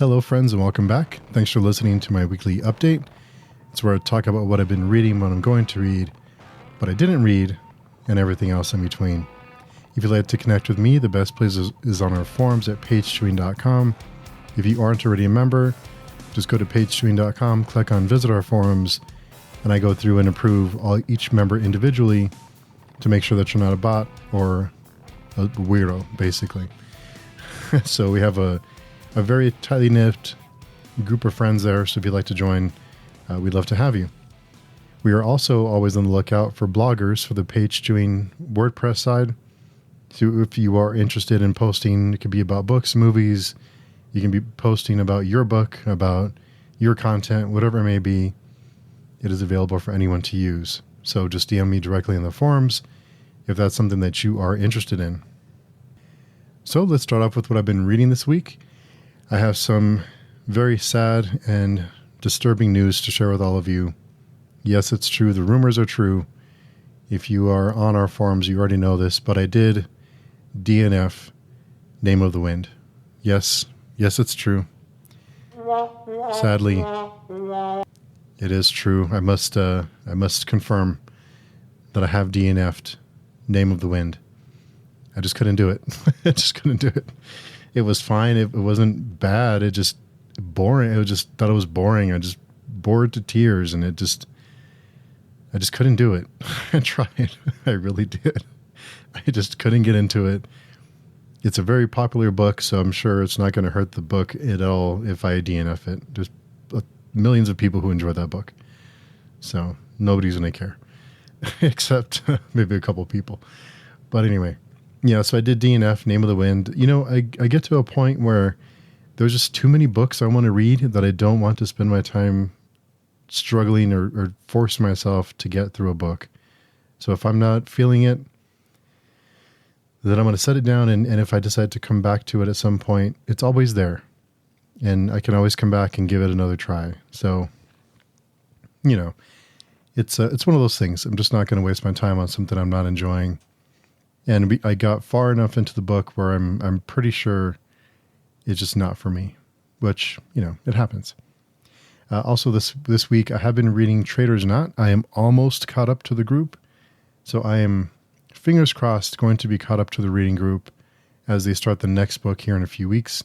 Hello, friends, and welcome back. Thanks for listening to my weekly update. It's where I talk about what I've been reading, what I'm going to read, what I didn't read, and everything else in between. If you'd like to connect with me, the best place is on our forums at pagechewing.com. If you aren't already a member, just go to pagechewing.com, click on Visit Our Forums, and I go through and approve each member individually to make sure that you're not a bot or a weirdo, basically. So we have a very tightly knit group of friends there, so if you'd like to join, we'd love to have you. We are also always on the lookout for bloggers for the Page Chewing WordPress side. So if you are interested in posting, it could be about books, movies, you can be posting about your book, about your content, whatever it may be, it is available for anyone to use. So just DM me directly in the forums if that's something that you are interested in. So let's start off with what I've been reading this week. I have some very sad and disturbing news to share with all of you. Yes, it's true. The rumors are true. If you are on our forums, you already know this, but I did DNF Name of the Wind. Yes, it's true. Sadly, it is true. I must confirm that I have DNF'd Name of the Wind. I just couldn't do it. I just couldn't do it. It was fine. It wasn't bad. It just boring. I just thought it was boring. I just bored to tears, and I just couldn't do it. I tried. I really did. I just couldn't get into it. It's a very popular book, so I'm sure it's not going to hurt the book at all if I DNF it. There's millions of people who enjoy that book. So nobody's going to care, except maybe a couple people. But anyway. Yeah, so I did DNF Name of the Wind. You know, I get to a point where there's just too many books I want to read that I don't want to spend my time struggling or force myself to get through a book. So if I'm not feeling it, then I'm going to set it down. And if I decide to come back to it at some point, it's always there. And I can always come back and give it another try. So, you know, it's one of those things. I'm just not going to waste my time on something I'm not enjoying. And I got far enough into the book where I'm pretty sure it's just not for me, which, you know, it happens. Also this week, I have been reading Trader's Knot. I am almost caught up to the group. So I am, fingers crossed, going to be caught up to the reading group as they start the next book here in a few weeks.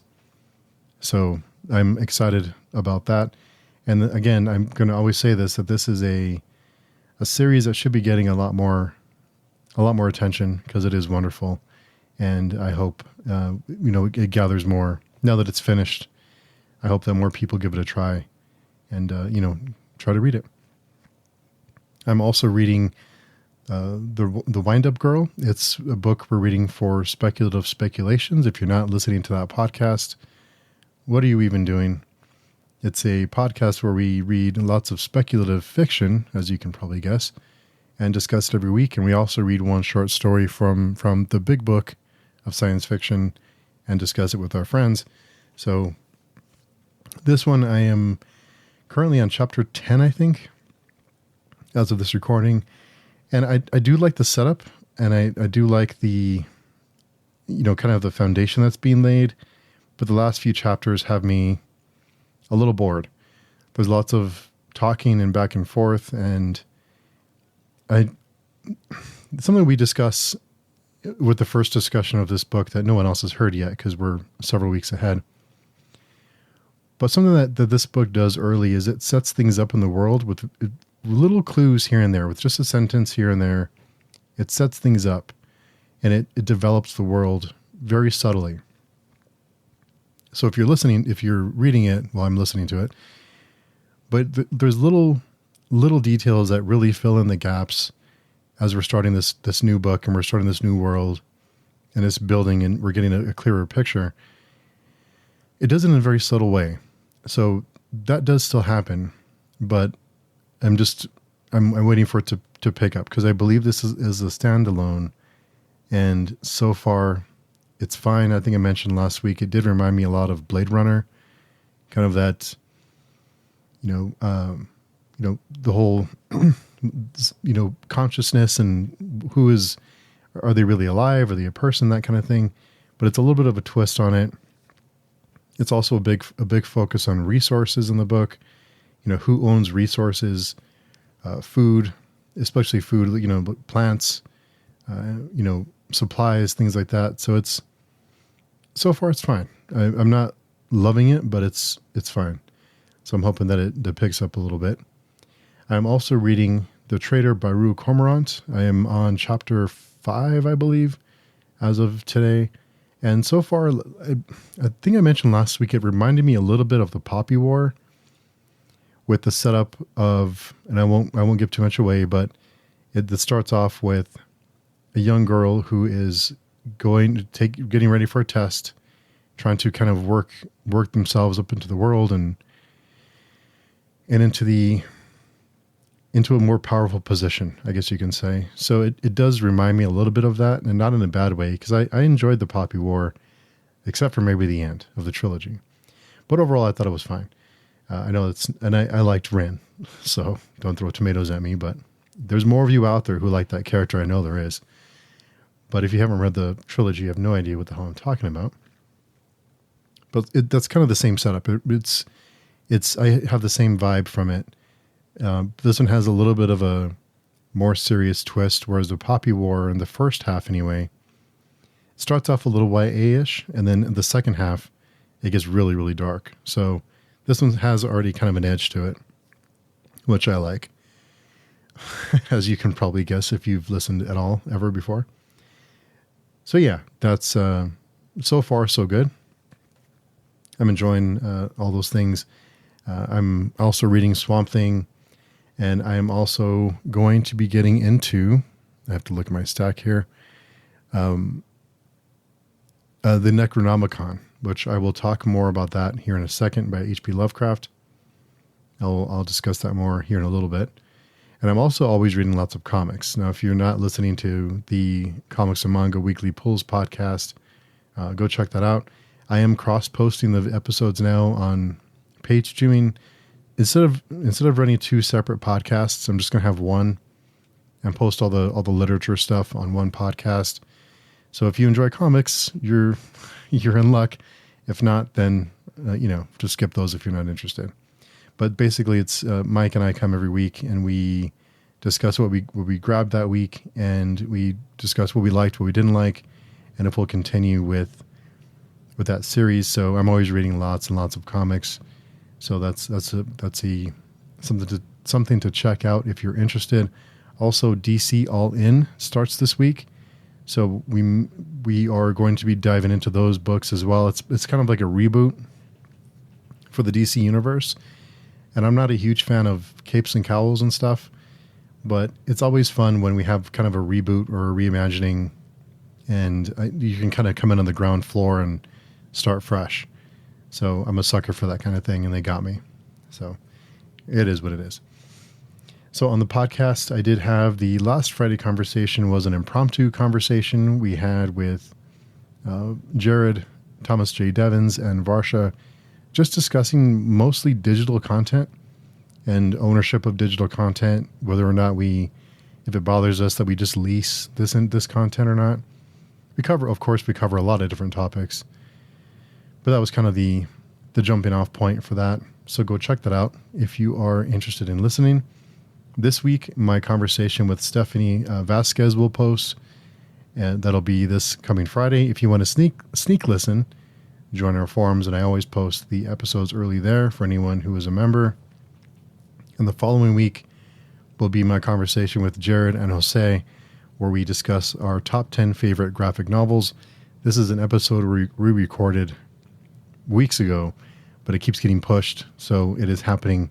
So I'm excited about that. And again, I'm going to always say this, that this is a series that should be getting a lot more attention because it is wonderful. And I hope, it gathers more. Now that it's finished, I hope that more people give it a try and, try to read it. I'm also reading The Wind-Up Girl. It's a book we're reading for Speculative Speculations. If you're not listening to that podcast, what are you even doing? It's a podcast where we read lots of speculative fiction, as you can probably guess, and discuss it every week. And we also read one short story from the big book of science fiction and discuss it with our friends. So this one, I am currently on chapter 10, I think, as of this recording. And I do like the setup, and I do like the, kind of the foundation that's being laid. But the last few chapters have me a little bored. There's lots of talking and back and forth, and something we discuss with the first discussion of this book that no one else has heard yet because we're several weeks ahead. But something that this book does early is it sets things up in the world with little clues here and there, with just a sentence here and there. It sets things up, and it develops the world very subtly. So if you're reading it while I'm listening to it, but there's little details that really fill in the gaps as we're starting this new book and we're starting this new world and it's building and we're getting a clearer picture. It does it in a very subtle way. So that does still happen, but I'm waiting for it to pick up because I believe this is a standalone, and so far it's fine. I think I mentioned last week, it did remind me a lot of Blade Runner, kind of that, the whole, consciousness and are they really alive? Are they a person? That kind of thing. But it's a little bit of a twist on it. It's also a big focus on resources in the book. Who owns resources, food, especially food, plants, supplies, things like that. So far it's fine. I'm not loving it, but it's fine. So I'm hoping that it picks up a little bit. I'm also reading The Trader by Rue Cormorant. I am on chapter 5, I believe, as of today. And so far, I think I mentioned last week, it reminded me a little bit of the Poppy War with the setup of, and I won't give too much away, but it starts off with a young girl who is getting ready for a test, trying to kind of work themselves up into the world and into a more powerful position, I guess you can say. So it does remind me a little bit of that, and not in a bad way, because I enjoyed the Poppy War, except for maybe the end of the trilogy. But overall, I thought it was fine. I know I liked Ren, so don't throw tomatoes at me, but there's more of you out there who like that character. I know there is. But if you haven't read the trilogy, you have no idea what the hell I'm talking about. But that's kind of the same setup. I have the same vibe from it. This one has a little bit of a more serious twist, whereas the Poppy War in the first half anyway, starts off a little YA-ish, and then in the second half, it gets really, really dark. So this one has already kind of an edge to it, which I like, as you can probably guess if you've listened at all ever before. So yeah, that's so far so good. I'm enjoying all those things. I'm also reading Swamp Thing, and I am also going to be getting into, I have to look at my stack here, the Necronomicon, which I will talk more about that here in a second, by H.P. Lovecraft. I'll discuss that more here in a little bit. And I'm also always reading lots of comics. Now, if you're not listening to the Comics and Manga Weekly Pulls podcast, go check that out. I am cross-posting the episodes now on Page Viewing. Instead of running two separate podcasts, I'm just going to have one and post all the literature stuff on one podcast. So if you enjoy comics, you're in luck. If not, then just skip those if you're not interested. But basically, it's Mike and I come every week, and we discuss what we grabbed that week, and we discuss what we liked, what we didn't like, and if we'll continue with that series. So I'm always reading lots and lots of comics. So that's something to check out if you're interested. Also, DC All In starts this week, so we are going to be diving into those books as well. It's kind of like a reboot for the DC universe. And I'm not a huge fan of capes and cowls and stuff, but it's always fun when we have kind of a reboot or a reimagining, and you can kind of come in on the ground floor and start fresh. So I'm a sucker for that kind of thing, and they got me. So it is what it is. So on the podcast, I did have the last Friday conversation was an impromptu conversation we had with Jared, Thomas J. Devins, and Varsha, just discussing mostly digital content and ownership of digital content, whether or not if it bothers us that we just lease this content or not. We cover a lot of different topics, but that was kind of the jumping off point for that. So go check that out if you are interested in listening. This week, my conversation with Stephanie Vasquez will post, and that'll be this coming Friday. If you want to sneak listen, join our forums, and I always post the episodes early there for anyone who is a member. And the following week will be my conversation with Jared and Jose, where we discuss our top 10 favorite graphic novels. This is an episode we recorded weeks ago, but it keeps getting pushed, so it is happening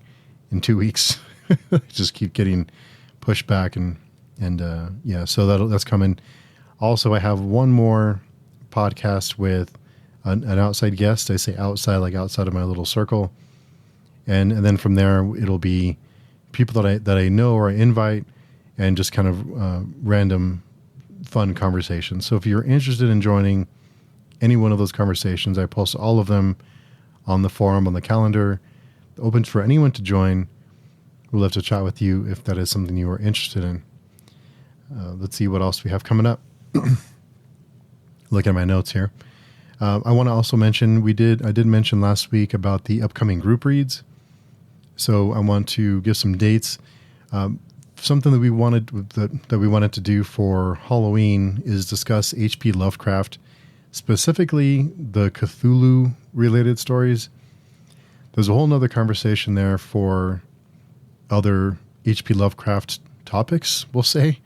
in 2 weeks. Just keep getting pushed back, and so that's coming. Also, I have one more podcast with an outside guest. I say outside, like outside of my little circle, and then from there it'll be people that I know or I invite, and just kind of random fun conversations. So if you're interested in joining any one of those conversations, I post all of them on the forum, on the calendar, open for anyone to join. We'd love to chat with you if that is something you are interested in. Let's see what else we have coming up. Look at my notes here. I want to also mention I did mention last week about the upcoming group reads. So I want to give some dates. Something that we wanted to do for Halloween is discuss H.P. Lovecraft, specifically the Cthulhu related stories. There's a whole nother conversation there for other H.P. Lovecraft topics, we'll say,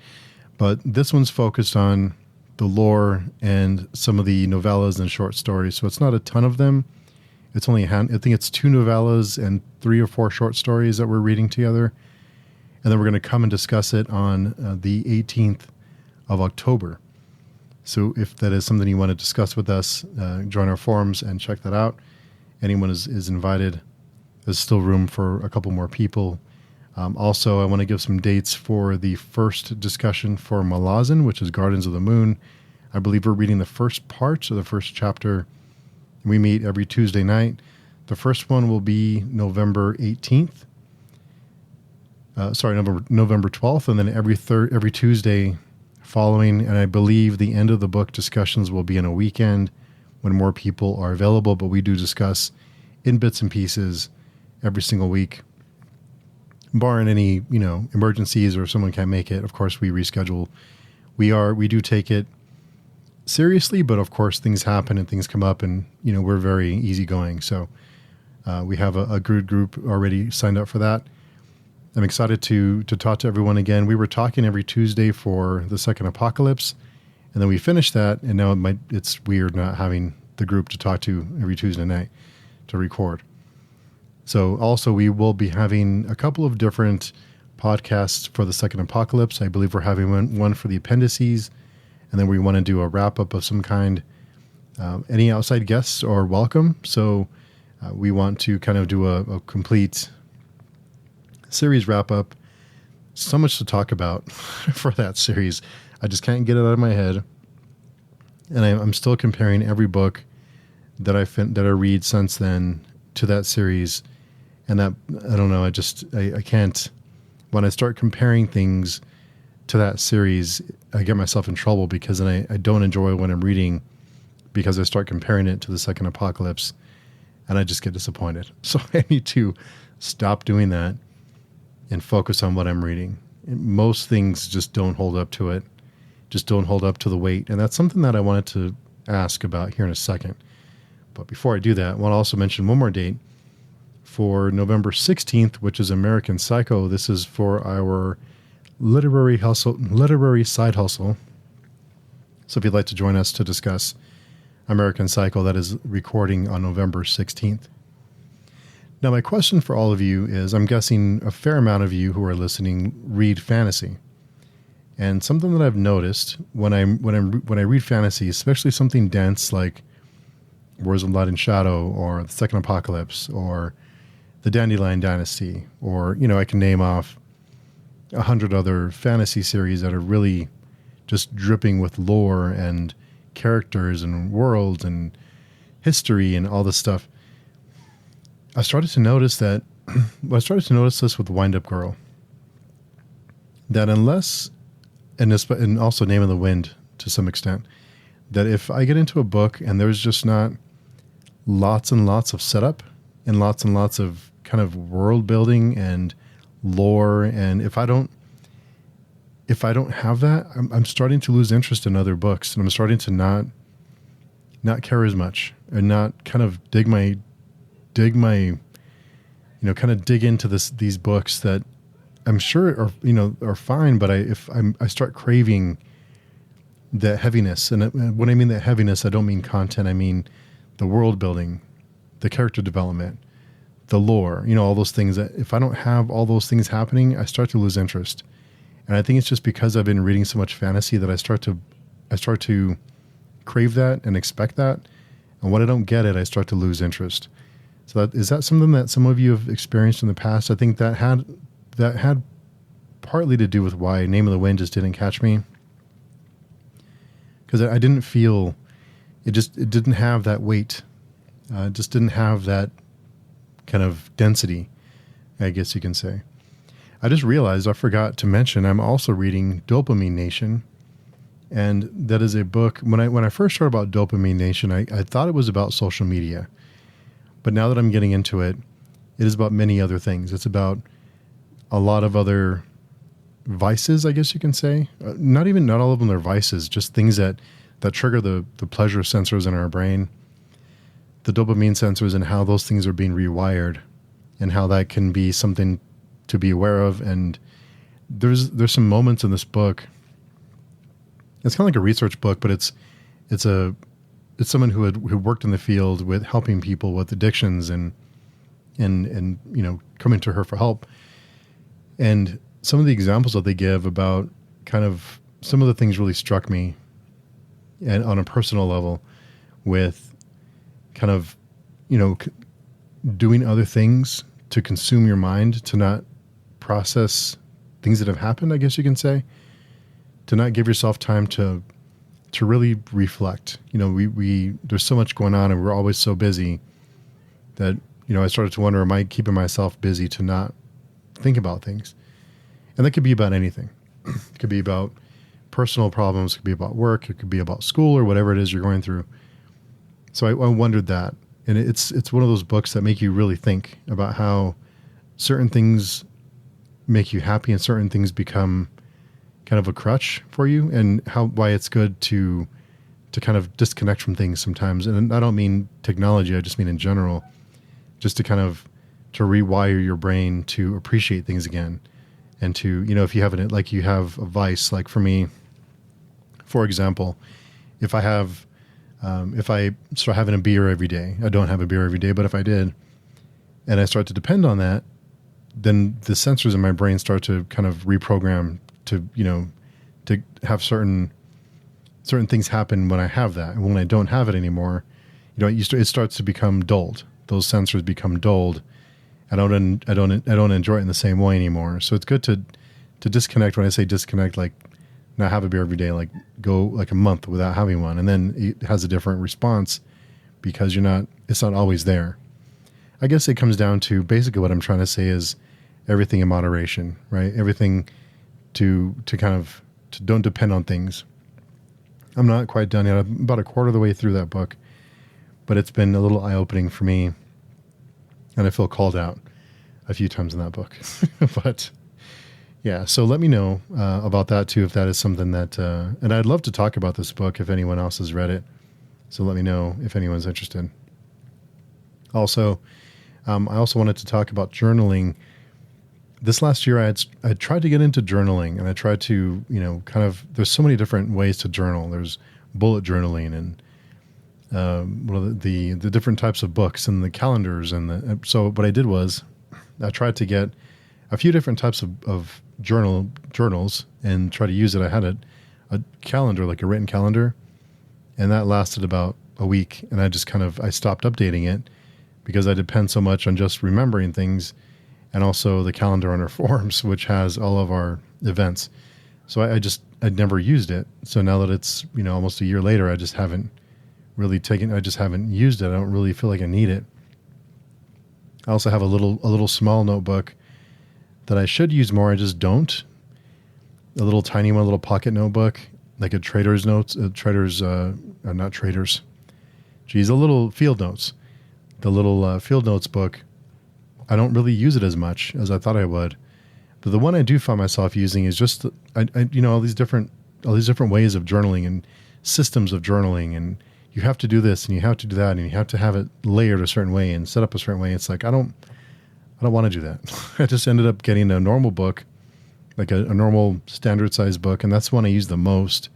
but this one's focused on the lore and some of the novellas and short stories. So it's not a ton of them. It's only I think it's 2 novellas and 3 or 4 short stories that we're reading together. And then we're going to come and discuss it on the 18th of October. So if that is something you want to discuss with us, join our forums and check that out. Anyone is invited. There's still room for a couple more people. Also, I want to give some dates for the first discussion for Malazan, which is Gardens of the Moon. I believe we're reading the first part of the first chapter. We meet every Tuesday night. The first one will be November 18th. November 12th, and then every Tuesday following, and I believe the end of the book discussions will be in a weekend when more people are available, but we do discuss in bits and pieces every single week, barring any, emergencies or if someone can't make it. Of course, we reschedule. We do take it seriously, but of course things happen and things come up, and, we're very easygoing. So we have a good group already signed up for that. I'm excited to talk to everyone again. We were talking every Tuesday for the second apocalypse, and then we finished that, and now it's weird not having the group to talk to every Tuesday night to record. So also we will be having a couple of different podcasts for the second apocalypse. I believe we're having one for the appendices, and then we want to do a wrap-up of some kind. Any outside guests are welcome, so we want to kind of do a complete series wrap up. So much to talk about for that series. I just can't get it out of my head. And I'm still comparing every book that I read since then to that series. And that, I don't know, I can't, when I start comparing things to that series, I get myself in trouble because then I don't enjoy what I'm reading because I start comparing it to the second apocalypse and I just get disappointed. So I need to stop doing that and focus on what I'm reading. Most things just don't hold up to it, just don't hold up to the weight. And that's something that I wanted to ask about here in a second. But before I do that, I want to also mention one more date for November 16th, which is American Psycho. This is for our literary side hustle. So if you'd like to join us to discuss American Psycho, that is recording on November 16th. Now, my question for all of you is, I'm guessing a fair amount of you who are listening read fantasy. And something that I've noticed when I read fantasy, especially something dense like Words of Light and Shadow or The Second Apocalypse or The Dandelion Dynasty, or, I can name off 100 other fantasy series that are really just dripping with lore and characters and worlds and history and all this stuff. I started to notice this with Wind Up Girl, that unless, and also Name of the Wind to some extent, that if I get into a book and there's just not lots and lots of setup and lots of kind of world building and lore, and if I don't have that, I'm starting to lose interest in other books, and I'm starting to not care as much and not kind of dig into these books that I'm sure are fine, but I start craving that heaviness. And when I mean that heaviness, I don't mean content. I mean the world building, the character development, the lore, all those things that if I don't have all those things happening, I start to lose interest. And I think it's just because I've been reading so much fantasy that I start to crave that and expect that. And when I don't get it, I start to lose interest. So is that something that some of you have experienced in the past? I think that had partly to do with why Name of the Wind just didn't catch me. Because I didn't feel, it didn't have that weight. It just didn't have that kind of density, I guess you can say. I just realized I forgot to mention I'm also reading Dopamine Nation. And that is a book. When I first heard about Dopamine Nation, I thought it was about social media. But now that I'm getting into it, it is about many other things. It's about a lot of other vices, I guess you can say. Not all of them are vices, just things that trigger the pleasure sensors in our brain, the dopamine sensors, and how those things are being rewired, and how that can be something to be aware of. And there's some moments in this book. It's kind of like a research book, but it's someone who worked in the field with helping people with addictions and coming to her for help. And some of the examples that they give about kind of some of the things really struck me, and on a personal level, with kind of, doing other things to consume your mind, to not process things that have happened, I guess you can say, to not give yourself time to really reflect. We there's so much going on, and we're always so busy that, I started to wonder, am I keeping myself busy to not think about things? And that could be about anything. It could be about personal problems. It could be about work. It could be about school, or whatever it is you're going through. So I wondered that. And it's one of those books that make you really think about how certain things make you happy and certain things become kind of a crutch for you, and why it's good to kind of disconnect from things sometimes. And I don't mean technology. I just mean in general, just to kind of to rewire your brain to appreciate things again. And to, if you have like you have a vice, like for me, for example, if I start having a beer every day, I don't have a beer every day, but if I did, and I start to depend on that, then the sensors in my brain start to kind of reprogram to have certain things happen when I have that. And when I don't have it anymore, it starts to become dulled. Those sensors become dulled. I don't enjoy it in the same way anymore. So it's good to disconnect. When I say disconnect, like not have a beer every day, like go like a month without having one, and then it has a different response because it's not always there. I guess it comes down to basically what I'm trying to say is everything in moderation, right? Everything to kind of don't depend on things. I'm not quite done yet. I'm about a quarter of the way through that book, but it's been a little eye-opening for me. And I feel called out a few times in that book. But yeah, so let me know about that too, if that is something that, and I'd love to talk about this book if anyone else has read it. So let me know if anyone's interested. Also, I also wanted to talk about journaling. This last year, I tried to get into journaling, and I tried to, there's so many different ways to journal. There's bullet journaling and the different types of books and the calendars. So what I did was I tried to get a few different types of journals and try to use it. I had a calendar, like a written calendar, and that lasted about a week. And I stopped updating it because I depend so much on just remembering things, and also the calendar on our forums, which has all of our events. So I'd never used it. So now that it's, almost a year later, I just haven't used it. I don't really feel like I need it. I also have a little small notebook that I should use more. I just don't. A little tiny one, a little pocket notebook, like a trader's notes, not traders. A little field notes. The little field notes book. I don't really use it as much as I thought I would. But the one I do find myself using is just, all these different ways of journaling and systems of journaling, and you have to do this and you have to do that and you have to have it layered a certain way and set up a certain way. It's like, I don't want to do that. I just ended up getting a normal book, like a normal standard size book. And that's the one I use the most,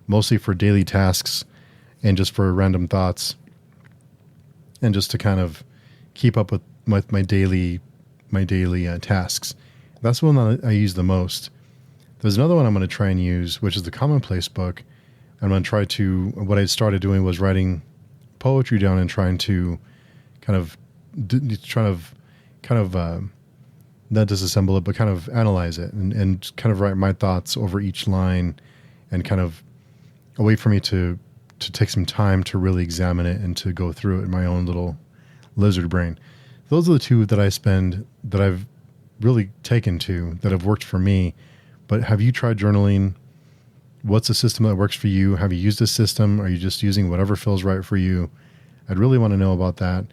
mostly for daily tasks and just for random thoughts and just to kind of keep up with my daily tasks. That's the one that I use the most. There's another one I'm going to try and use, which is the Commonplace book. I'm going to try to, what I started doing was writing poetry down and trying to not disassemble it, but kind of analyze it and kind of write my thoughts over each line, and kind of a way for me to take some time to really examine it and to go through it in my own little lizard brain. Those are the two that I've really taken to, that have worked for me. But have you tried journaling? What's a system that works for you? Have you used a system? Are you just using whatever feels right for you? I'd really want to know about that.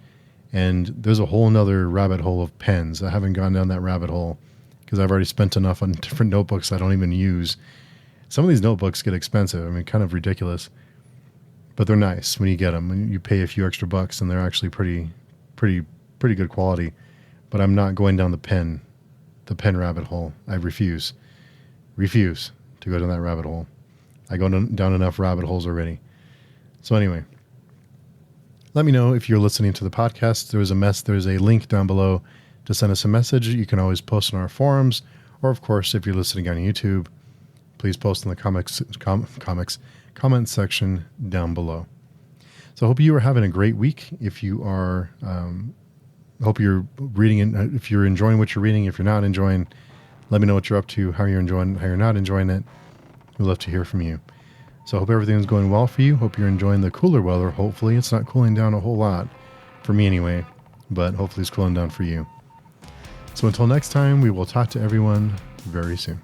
And there's a whole nother rabbit hole of pens. I haven't gone down that rabbit hole because I've already spent enough on different notebooks I don't even use. Some of these notebooks get expensive. I mean, kind of ridiculous, but they're nice when you get them. When you pay a few extra bucks, and they're actually pretty good quality. But I'm not going down the pen rabbit hole. I refuse to go down that rabbit hole. I go down enough rabbit holes already. So anyway, let me know if you're listening to the podcast. There's a link down below to send us a message. You can always post on our forums, or of course, if you're listening on YouTube, please post in the comment section down below. So I hope you are having a great week. If you are, hope you're reading it. If you're enjoying what you're reading, if you're not enjoying, let me know what you're up to, how you're not enjoying it. We'd love to hear from you. So I hope everything's going well for you. Hope you're enjoying the cooler weather. Hopefully it's not cooling down a whole lot for me anyway, but hopefully it's cooling down for you. So until next time, we will talk to everyone very soon.